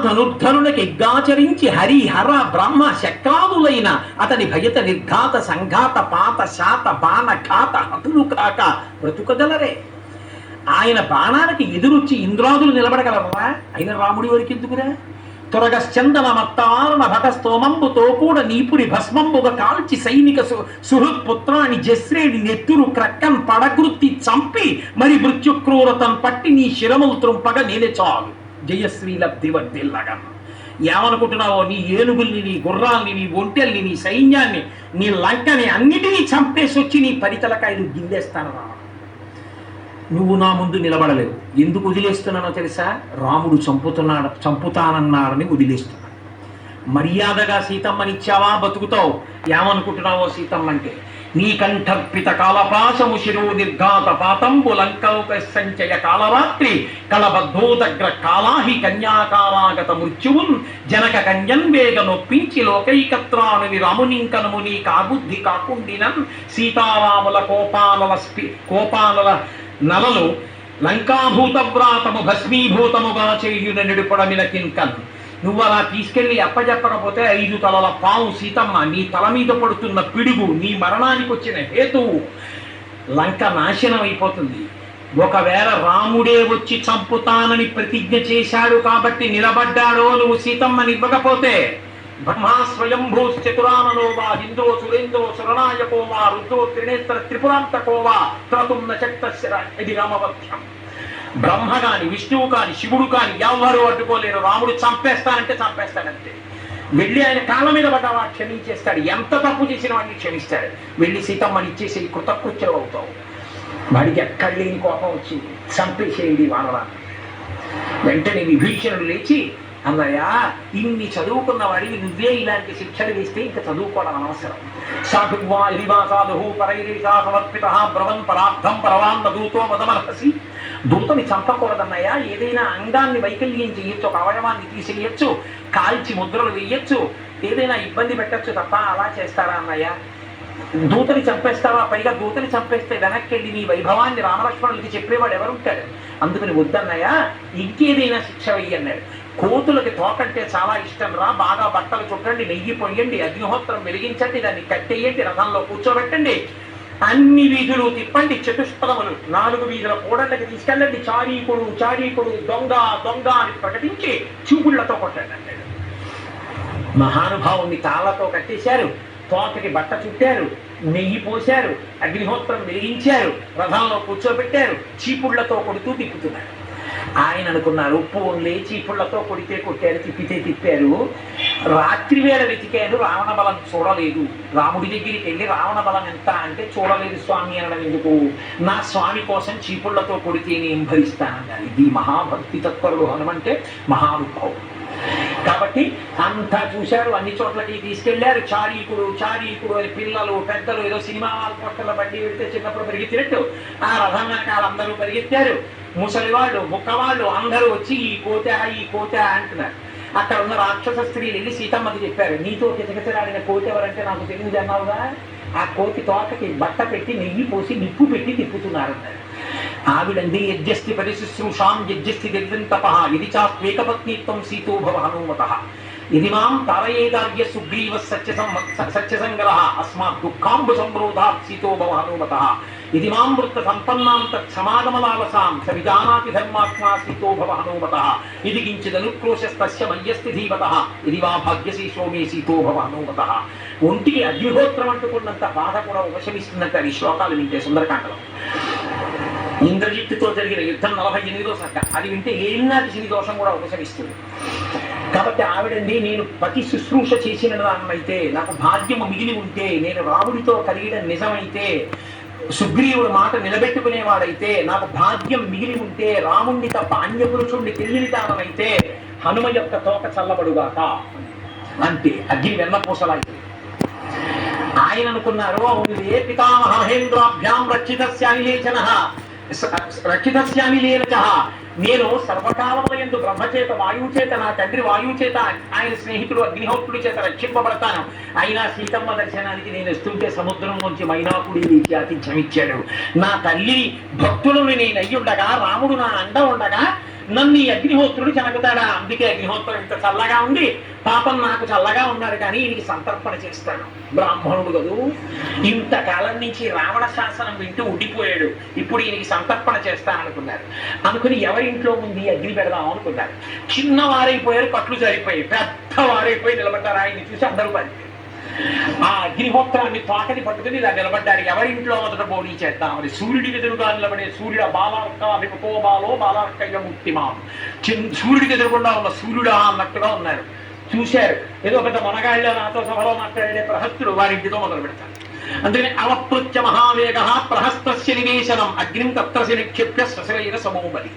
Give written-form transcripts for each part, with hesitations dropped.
ధనుర్ధనునికి ఎగ్గాచరించి హరి హర బ్రహ్మ శక్రాదులైన అతని భయత నిర్ఘాత సంఘాత పాత శాత బాణ ఘాత హతులు కాక బ్రతుకగలరే. ఆయన బాణానికి ఎదురొచ్చి ఇంద్రాదులు నిలబడగలరా? అయిన రాముడి వరకు ఎందుకురా? త్వరగశ్చందన మత్తారణ భటస్తోమంబుతో కూడా నీపురి భస్మంబుగా కాల్చి సైనిక సుహృత్పుత్రాన్ని జశ్రేడి నెత్తురు క్రక్కన్ పడగృత్తి చంపి మరి మృత్యుక్రూరతం పట్టి నీ శిరములు త్రుంపగా నేనే చాలు జయశ్రీ లబ్ధి వర్దిల్లగా. ఏమనుకుంటున్నావో? నీ ఏనుగుల్ని, నీ గుర్రాల్ని, నీ ఒంటెల్ని, నీ సైన్యాన్ని, నీ లంకని అన్నిటినీ చంపేసి వచ్చి నీ పరితలకాయలు గిల్లేస్తాను రా. నువ్వు నా ముందు నిలబడలేవు. ఎందుకు వదిలేస్తున్నానో తెలుసా? రాముడు చంపుతానన్నాడని వదిలేస్తున్నాడు. మర్యాదగా సీతమ్మనిచ్చావా బతుకుతావు. ఏమనుకుంటున్నావో సీతమ్మ అంటే? నీ కంఠర్పిత కాలపాశము శిరో నిర్ఘాత పాతంబు లంకౌక సంచయ కాలరాత్రి కళబద్ధోదగ్ర కాలాహి కన్యాకారాగత మృత్యువున్ జనక కన్యన్ వేగ నొప్పించి లోకైకత్రానుని రామునింకనము నీ కాబుద్ధి కాకుండినన్ సీతారాముల కోపానల నలలు లంకాభూతవ్రాతము భస్మీభూతముగా చేయున నిడుపడమిన కింకన్. నువ్వు అలా తీసుకెళ్లి అప్పచెప్పకపోతే 5 తలల పాము సీతమ్మ నీ తల మీద పడుతున్న పిడుగు నీ మరణానికి వచ్చిన హేతువు. లంక నాశనం అయిపోతుంది. ఒకవేళ రాముడే వచ్చి చంపుతానని ప్రతిజ్ఞ చేశాడు కాబట్టి నిలబడ్డాడో నువ్వు సీతమ్మని ఇవ్వకపోతే బ్రహ్మా స్వయంభూశ్చతురాననో వా ఇంద్రో సురేంద్రో సురనాయకో వా రుద్రో త్రినేత్ర త్రిపురాంతకో వా త్రతుమ్న శక్తశర ఇది రామవధ్యం. బ్రహ్మ కాని, విష్ణువు కాని, శివుడు కాని ఎవరు అడ్డుకోలేరు. రాముడు చంపేస్తానంటే చంపేస్తాడంతే. వెళ్ళి ఆయన కాళ్ళ మీద పడ్డవా క్షమించేస్తాడు. ఎంత తప్పు చేసిన వాడిని క్షమిస్తాడు. వెళ్ళి సీతమ్మని ఇచ్చేసి కృతకృత్యం అవుతావు. వాడికి ఎక్కడ లేని కోపం వచ్చింది. చంపేసేయండి వానరాన్ని. వెంటనే విభీషణుడు లేచి, అన్నయ్య ఇన్ని చదువుకున్న వాడికి నువ్వే ఇలాంటి శిక్షలు వేస్తే ఇంకా చదువుకోవడం అనవసరం. సాధువా ఇవా సాధు పరైరేషా సమర్పిత బ్రవన్ పరార్థం పరవాన్న దూతో వదమర్హసి. దూతని చంపకూడదన్నయ్య. ఏదైనా అంగాన్ని వైకల్యం చేయొచ్చు, ఒక అవయవాన్ని తీసేయచ్చు, కాల్చి ముద్రలు వేయచ్చు, ఏదైనా ఇబ్బంది పెట్టచ్చు తప్ప అలా చేస్తారా అన్నయ్య? దూతని చంపేస్తావా? పైగా దూతని చంపేస్తే వెనక్కి వెళ్ళి నీ వైభవాన్ని రామలక్ష్మణులకి చెప్పేవాడు ఎవరుంటాడు? అందుకని వద్దన్నయ్య, ఇంకేదైనా శిక్ష వెయ్యన్నాడు. కోతులకి తోకంటే చాలా ఇష్టం రా. బాగా బట్టలు చుట్టండి, నెయ్యి పొయ్యండి, అగ్నిహోత్రం వెలిగించండి, దాన్ని కట్టేయండి, రథంలో కూర్చోబెట్టండి, అన్ని వీధులు తిప్పండి, చతుష్పదములు 4 వీధుల కూడళ్ళకి తీసుకెళ్ళండి, చారీకుడు దొంగ దొంగ అని ప్రకటించి చూపుళ్లతో కొట్టండి అన్నాడు. మహానుభావుని తాళ్లతో కట్టేశారు, తోకకి బట్ట చుట్టారు, నెయ్యి పోశారు, అగ్నిహోత్రం వెలిగించారు, రథంలో కూర్చోబెట్టారు, చీపుళ్లతో కొడుతూ తిప్పుతున్నారు. ఆయన అనుకున్నారు పోన్లే చీపుళ్లతో కొడితే కొట్టారు, తిప్పితే తిప్పారు. రాత్రి వేళ వెతికాను, రావణ బలం చూడలేదు. రాముడి దగ్గరికి వెళ్ళి రావణ బలం ఎంత అంటే చూడలేదు స్వామి అనడం ఎందుకు? నా స్వామి కోసం చీపుళ్లతో కొడితే నేను భరిస్తానన్నారు. ఇది మహాభక్తి తత్పరుడు హనుమంటే మహానుభావుడు. కాబట్టి అంతా చూశారు, అన్ని చోట్లకి తీసుకెళ్లారు. చారీకుడు అని పిల్లలు పెద్దలు ఏదో సినిమా పొట్టల బండి పెడితే చిన్నప్పుడు పరిగెత్తినట్టు ఆ రథం వెనకాల అందరూ పరిగెత్తారు. ముసలివాళ్ళు ముక్కవాళ్ళు అందరూ వచ్చి ఈ కోత అంటున్నారు. అక్కడ ఉన్న రాక్షస స్త్రీలు వెళ్ళి సీతమ్మకి చెప్పారు, నీతో కిచకిచలాడిన కోతి ఎవరంటే నాకు తెలియదు అన్నావుగా, ఆ కోతి తోటకి బట్ట పెట్టి నెయ్యి పోసి నిప్పు పెట్టి తిప్పుతున్నారన్నారు. ఆవిడంది యజ్జస్తి పరిశుశ్రూషాం యజ్జస్తి దివ్యంతప ఇది చాత్వేకపత్నిత్వం సీతోభవ హనుమత ఇది మాం తారయేదార్య సుగ్రీవ సత్యసంగ్రహ అస్మాత్ దుఃఖాంబు సంరోధాత్ సీతోభవ హనుమత ఇది మాం వృత్త సంపన్నాం తత్సమాగమలాలసాం సవిజానాతి ధర్మాత్మా సీతోభవ హనుమత ఇది కించిదనుక్రోశస్తస్య మయ్యస్తి ధీమత ఇది వా భాగ్యశీషో మే సీతోభవ హనుమత. ఒంటికి అగ్నిహోత్రం అంటుకున్నంత బాధ కూడా ఉపశమిస్తుందంటే అది శ్లోకాలు వింటే సుందరకాండలో. ఇంద్రజిత్తుతో జరిగిన యుద్ధం 48వ సర్గ, అది వింటే ఏలినాటి శని దోషం కూడా ఉపశమిస్తుంది. కాబట్టి ఆవిడండి, నేను పతి శుశ్రూష చేసిన దాన్నైతే, నాకు భాగ్యము మిగిలి ఉంటే, నేను రాముడితో కలిగిన నిజమైతే, సుగ్రీవుడు మాట నిలబెట్టుకునేవాడైతే, నాకు భాగ్యం మిగిలి ఉంటే, రాముణ్ణి తప్ప అన్యపురుషుణ్ణి తెలియని దానమైతే హనుమ యొక్క తోక చల్లబడుగాక అంతే. అగ్ని వెన్నపూసలైతే ఆయన అనుకున్నారు, అవునులే పితామహ మహేంద్రాభ్యాం రక్షితస్యామి లేనచ, నేను సర్వకాలములందు బ్రహ్మచేత వాయువు చేత, నా తండ్రి వాయువు చేత, ఆయన స్నేహితుడు అగ్నిహోత్రుడి చేత రక్షింపబడతాను. అయినా సీతమ్మ దర్శనానికి నేను వస్తుంటే సముద్రం నుంచి మైనాకుడి లేచి ఆతిథ్యం ఇచ్చాడు. నా తల్లి భక్తులను నేను అయ్యుండగా, రాముడు నా అండ ఉండగా నన్ను ఈ అగ్నిహోత్రుడు చెనకుతాడా? అందుకే అగ్నిహోత్రం ఇంత చల్లగా ఉంది, పాపం నాకు చల్లగా ఉన్నాడు కానీ ఈయనకి సంతర్పణ చేస్తాడు. బ్రాహ్మణుడు కదూ, ఇంతకాలం నుంచి రావణ శాసనం వింటూ ఉండిపోయాడు, ఇప్పుడు ఈయనకి సంతర్పణ చేస్తాననుకున్నారు. అనుకుని ఎవరింట్లో ఉంది అగ్ని పెడదాం అనుకున్నారు. చిన్నవారైపోయారు, కట్లు సరిపోయి పెద్దవారైపోయి నిలబడ్డారు. ఆయన్ని చూసి అందరూ పడిపోయారు. ఆ అగ్నిహోత్రాన్ని తోకని పట్టుకుని ఇలా నిలబడ్డారు. ఎవరింట్లో మొదట బోడీ చేద్దామని. సూర్యుడికి ఎదురుగా నిలబడే సూర్యుడ బాలార్క విపతో బాలో బాలార్కయ్య ముక్తిమాం. సూర్యుడికి ఎదురుకుండా ఉన్న సూర్యుడా అన్నట్టుగా ఉన్నారు. చూశారు, ఏదో పెద్ద మనగాళ్ళ నాతో సభలో మాట్లాడే ప్రహస్తుడు వారింటితో మొదలు పెడతారు. అందుకని అవప్లుత్య మహావేగ ప్రహస్తస్య నివేశనం అగ్నిం తత్రసి నిక్షిప్య శశైర సమోబలి.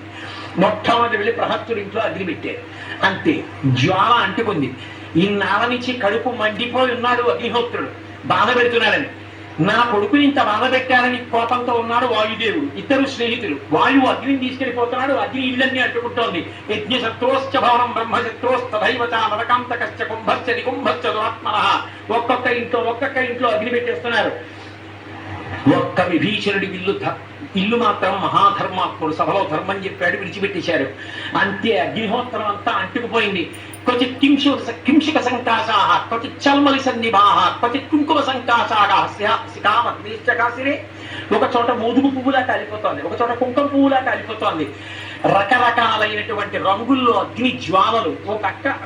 మొట్టమొదటి వెళ్ళి ప్రహస్తుడి ఇంట్లో అగ్ని పెట్టారు. అంతే, జ్వాల అంటుకుంది. ఇన్నాళ్ళ నుంచి కడుపు మండిపోయి ఉన్నాడు అగ్నిహోత్రుడు, బాధ పెడుతున్నాడని. నా కొడుకుని ఇంత బాధ పెట్టాలని కోపంతో ఉన్నాడు వాయుదేవుడు. ఇద్దరు స్నేహితులు. వాయువు అగ్నిని తీసుకెళ్లిపోతున్నాడు, అగ్ని ఇళ్ళన్నీ అడ్డుకుంటోంది. యజ్ఞశత్రోశ్చ భవనం బ్రహ్మశత్రోస్తైవచ నరకాంతకశ్చ కుంభశ్చ నికుంభశ్చ దురాత్మన. ఒక్కొక్క ఇంట్లో అగ్ని పెట్టేస్తున్నారు. ఒక్క విభీషణుడి ఇల్లు మాత్రం మహాధర్మాత్ముడు సభలో ధర్మం చెప్పాడు, విడిచిపెట్టేశారు. అంతే, అగ్నిహోత్రం అంతా అంటుకుపోయింది. క్వచిత్ కింశిక సంకాశా, క్వచిత్ చల్మలి సన్నిభా, క్వచిత్ కుంకుమ సంకాశాగా శిఖామగ్నిశ్చకాశిరే. ఒక చోట మోదుగు పువ్వులా కాలిపోతోంది, ఒక చోట కుంకుమ పువ్వులా కాలిపోతోంది. రకరకాలైనటువంటి రంగుల్లో అగ్ని జ్వాలలు. ఒక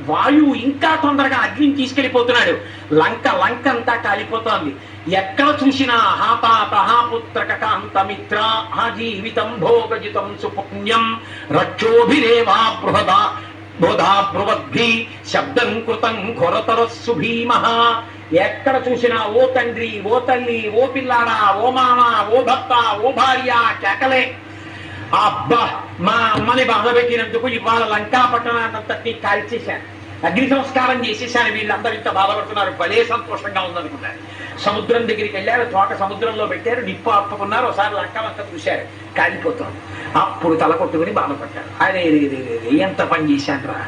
వాయువు ఇంకా తొందరగా అగ్నిని తీసుకెళ్లిపోతున్నాడు. లంక అంతా కాలిపోతోంది. ఎక్కడ చూసినా హాతాతహాపుత్రకాంతమిత్ర జీవితం భోగజితం సుపుణ్యం రక్షోభిరేవా బోధా బృవద్భి శబ్దం కృతం ఘోరతరస్సు భీమః. ఎక్కడ చూసినా ఓ తండ్రి, ఓ తల్లి, ఓ పిల్లాడా, ఓ మామ, ఓ భర్త, ఓ భార్య కేకలే. అబ్బా, మా అమ్మని బాధ పెట్టినందుకు ఇవాళ లంకా పట్టణాన్నంతటి కాల్చేశాను, అగ్ని సంస్కారం చేసేసాను, వీళ్ళందరూ ఇంత బాధపడుతున్నారు, భలే సంతోషంగా ఉందనుకున్నారు. సముద్రం దగ్గరికి వెళ్ళారు, తోక సముద్రంలో పెట్టారు, నిప్పు ఆపుకున్నారు. ఒకసారి లంకమంతా చూశారు, కాలిపోతుంది. అప్పుడు తల కొట్టుకుని బాధపడ్డారు. అరే ఎంత పని చేశాను రా,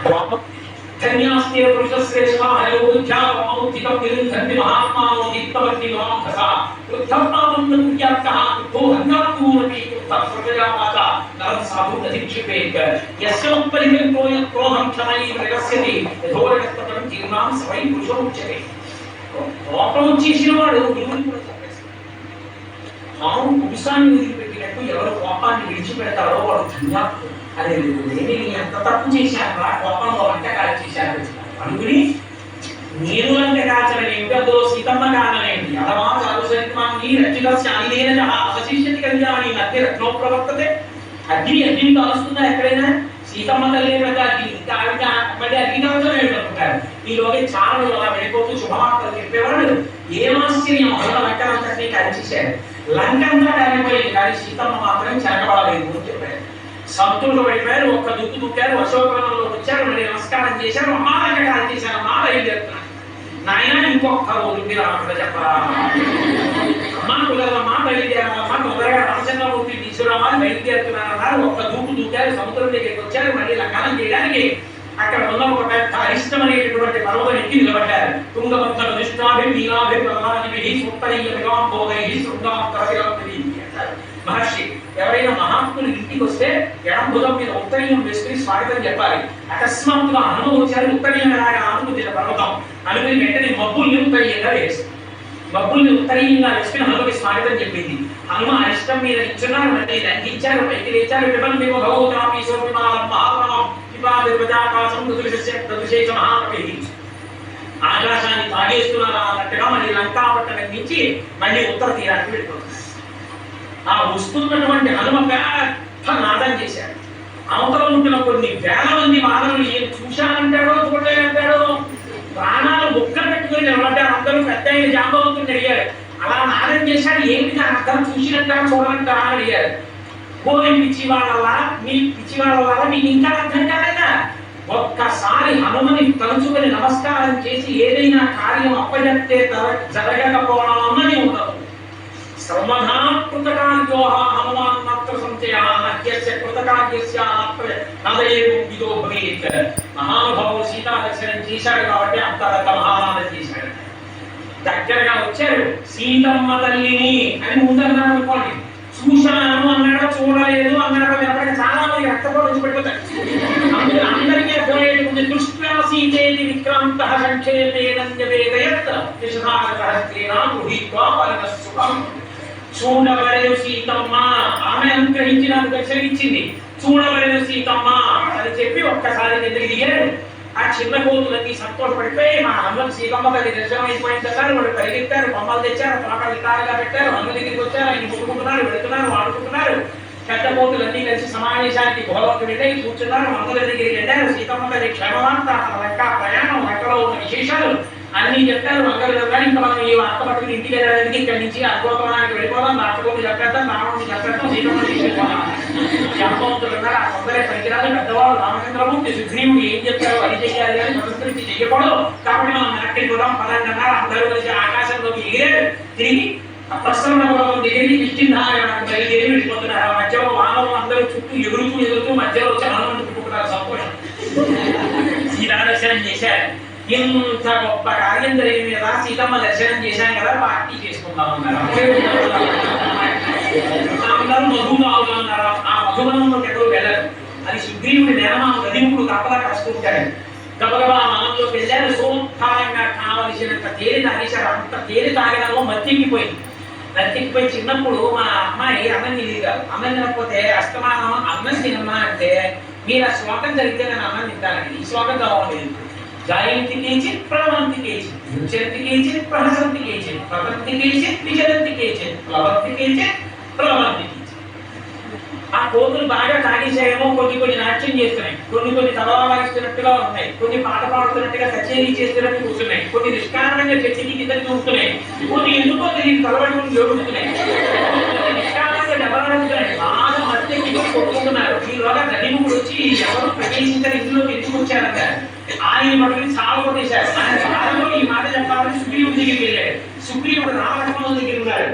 కోపం. కోపం వచ్చేసిన వాడు దేవుని కూడా చంపేస్తాడు. పాము పురుషాన్ని వదిలిపెట్టినట్టు ఎవరు కోపాన్ని విడిచిపెడతారో వాడు ధన్యాత్ముడు. అదే నేను ఎంత తప్పు చేశాను రా, కోపంలో వంటకాలు చేశాను అనుకుని నేను వంటకాచరని ఏమిటో సీతమ్మ కాననేది అథవా చాలు సరిమాన్ని రక్షికస్య అనిలేన అవశిష్యతి కళ్యాణి నద్య రత్నో ప్రవర్తతే. అగ్ని కాలుస్తుందా ఎక్కడైనా? సీతమ్మ తల్లి అగ్ని, ఇంకా ఆవిడ మళ్ళీ అగ్ని కాల్చడం ఏమిటనుకుంటారు. ఈలోగా చాలా అలా వెళ్ళిపోతూ శుభవార్తలు చెప్పేవాడు. ఏమాశ్చర్యం, అసలు లంకనంతటినీ కాల్చేశారు. లంక అంతా కాలిపోయింది, కానీ సీతమ్మ మాత్రం చెరగబడలేదు అని చెప్పారు. సంతులు పడిపోయారు, ఒక్క దుక్కు దుక్కారు, అశోకవనంలో వచ్చారు, మళ్ళీ నమస్కారం చేశారు. అమ్మా లంక కాల్చేశారు, అమ్మా బయలుదేరుతున్నారు. నాయన ఇంకొక రోజు మీరు అక్కడ చెప్పరా, అమ్మా కుదరదమ్మా బయలుదేరాలమ్మా, తొందరగా రామచంద్రమూర్తి తీసుకురామని బయలుదేరుతున్నారన్నారు. ఒక్క దూకు దూకారు, సముద్రం దగ్గరికి వచ్చారు. మళ్ళీ లంకనం చేయడానికి అక్కడ ఉన్న ఒక పెద్ద అరిష్టం అనేటటువంటి పర్వతం ఎక్కి నిలబడ్డారు. తుంగభద్ర నిష్ఠాభి నీలాభి ప్రధాని సుత్తరీయమిగాంబోధై శృంగాంతరశిరపతి అంటారు మహర్షి. ఎవరైనా మహాత్ములు ఇంటికి వస్తే ఎడం భుజం మీద ఉత్తరీయం వేసుకుని స్వాగతం చెప్పాలి. అకస్మాత్తుగా హనుమ వచ్చారు, ఉత్తరీయం రాగా అనుకుంటున్న పర్వతం అనుకుని వెంటనే మబ్బుల్ని ఉత్తరీయంగా వేస్తుంది. మబ్బుల్ని ఉత్తరీయంగా వేసుకుని హనుమకి స్వాగతం చెప్పింది. హనుమ అరిష్టం మీద ఇచ్చున్నారు, మళ్ళీ లంఘించారు, పైకి లేచారు. విపన్నిమ భగవతామి సోపిమాలం మహాప్రమం ఆకాశాన్ని తాగేస్తున్నారా అన్నట్టుగా మళ్ళీ లంకాపట్టణం నుంచి మళ్ళీ ఉత్తర తీరానికి వెళ్ళిపోతున్నారు. ఆ వస్తున్నటువంటి హనుమ పెద్ద నాదం చేశాడు. అవతల ఉంటున్న కొన్ని వేల మంది వానరులు ఏం చూశానంటాడో చూడలేదంటాడో ప్రాణాలు ముక్కలు పెట్టుకుని నిలబడ్డారు. అందరూ పెద్ద అయిన జాంబవంతుని అడిగారు, అలా నాదం చేశాడు ఏమిటి అర్థం, చూసినంటారా చూడనంటారా అని అడిగారు. పోయి పిచ్చివాళ్ళ మీకు ఇంకా అర్థం కాలేదా? ఒక్కసారి హనుమని తలుచుకుని నమస్కారం చేసి ఏదైనా కార్యం అప్పజెప్తే జరగకపోవడం అన్నది ఉండదు. సర్వధా కృతకార్యోహ హనుమాన్ మాత్ర సంచయ నహ్యస్య కృతకార్యస్య నదయేదో భవేత్. మహానుభావుడు సీతా దర్శనం చేశాడు కాబట్టి అంత మహానాదం చేశాడు. దగ్గరగా వచ్చారు, సీతమ్మ తల్లిని అని ముందన్నాడు అనుకోండి. చూశాను అన్నాడో చూడలేదు అన్నాడో వినపడిన చాలా మంది రక్తపోటు వచ్చి పడిపోతారు. అందులో అందరికీ అర్థమయ్యేటువంటి దృష్ట్యా సీతేది విక్రాంత సంక్షేపేనంజవేదయత్ విషధారకహస్తేనా గృహీత్వా పరమసుఖం. చూడవలెను సీతమ్మ, ఆమె అనుగ్రహించి నాకు దర్శనమిచ్చింది. చూడవలెను సీతమ్మ అని చెప్పి ఒక్కసారి కిందకి దిగాడు. ఆ చిన్న కోతులన్నీ సంతోషపడిపోయి మా అమ్మకి సీతమ్మ గారి దర్శనం అయిపోయిందన్నారు. వాళ్ళు పరిగెత్తారు, బొమ్మలు తెచ్చారు, తోటలు వికారుగా పెట్టారు, అమ్మ దగ్గరికి వచ్చారు, ఆయన ముట్టుకుంటున్నారు, వెళుతున్నారు, వాడుకుంటున్నారు. పెద్ద కోతులన్నీ కలిసి సమావేశానికి గోలోకి వెళ్ళి కూర్చున్నారు. మంగళ దగ్గరికి వెళ్ళారు. సీతమ్మ గారి క్షేమవార్త, లంకా ప్రయాణం, లంకలో ఉన్న విశేషాలు అన్ని చెప్పారు. మంగళ గారు ఇంకా మనం ఈ వార్త పట్టుకుని ఇంటికి వెళ్ళడానికి ఇక్కడి నుంచి అద్భుతమానికి వెళ్ళిపోదాం, రాష్ట్రపతి చెప్పేద్దాం, రావణుని చెప్పేద్దాం, సీతమ్మ తీసుకెళ్ళిపోదాం. జాంబవంతులు ఉన్నారు, ఆ కొందరే పనికిరాలు. పెద్దవాళ్ళు రామచంద్రమూర్తి సుగ్రీవుడు ఏం చెప్పారో అది చెయ్యాలి అని మనస్కరించి చెయ్యకూడదు, కాబట్టి మనం వెనక్కి పోదాం పదండి అన్నారు. అందరూ కలిసి ఆకాశంలోకి ఎగిరారు. తిరిగి ప్రసన్నపురం దగ్గరికి కిష్కింధారానికి బయలుదేరి వెళ్ళిపోతున్నారు. ఆ మధ్యలో వానవులు అందరూ చుట్టూ ఎగురుతూ మధ్యలో వచ్చి ఆనందం పెట్టుకుంటున్నారు. సంతోషం. సీతా దర్శనం చేశారు. ఇంత గొప్ప కార్యం జరిగింది కదా, సీతమ్మ దర్శనం చేశాం కదా, పార్టీ చేసుకుందాం అన్నారు. అందరూ మధుమావులు అన్నారు. ఆ మధువనంలోకి ఎక్కడో వెళ్ళరు. అది సుగ్రీవుడి నేరమామ గదిముడు కప్పలా కసుకుంటాడు. గబగబా మనంలోకి వెళ్ళారు. సోత్థానంగా కావలసినంత తేలి తాగేశారు. అంత తేలి తాగడంలో మత్తెక్కిపోయింది. మత్తెక్కిపోయి చిన్నప్పుడు మా అమ్మాయి అన్నం తిరిగారు. అన్నం తినకపోతే అస్తమానం అన్నం తినమ్మా అంటే మీరు ఆ శ్లోకం జరిగితే నేను అన్నం తింటానండి. ఈ శ్లోకం కావాలి. జాయంతి కేచిత్ ప్రణవంతి కేచిత్ యుంచంతి కేచిత్ ప్రహసంతి కేచిత్ ప్రవంతి కేచిత్ విచరంతి కేచిత్ ప్లవంతి కేచిత్ ప్రవంతి కేచిత్. ఆ కోతులు బాగా తాగేసాయేమో, కొన్ని నాట్యం చేస్తున్నాయి, కొన్ని తబలా వాయిస్తున్నట్టుగా ఉన్నాయి, కొన్ని పాట పాడుతున్నట్టుగా కచేరీ చేస్తున్నట్టు కూర్చున్నాయి, కొన్ని నిష్కారణంగా చర్చకి కిందకి చూస్తున్నాయి, కొన్ని ఎందుకో తెలియదు తలబడుకుని జోడుతున్నాయి, నిష్కారణంగా డబ్బడుతున్నాయి. బాగా మధ్యకి కొట్టుకుంటున్నారు. ఈలోగా గదిముడు వచ్చి ఎవరు ప్రవేశించారు, ఇందులోకి ఎందుకు వచ్చారంట ఆయన మటుకు చాలా కొట్టేశారు. ఆయన బాధలో ఈ మాట చెప్పాలని సుగ్రీవుడి దగ్గరికి వెళ్ళాడు. సుగ్రీవుడు రామలక్ష్మణుల దగ్గర ఉన్నాడు.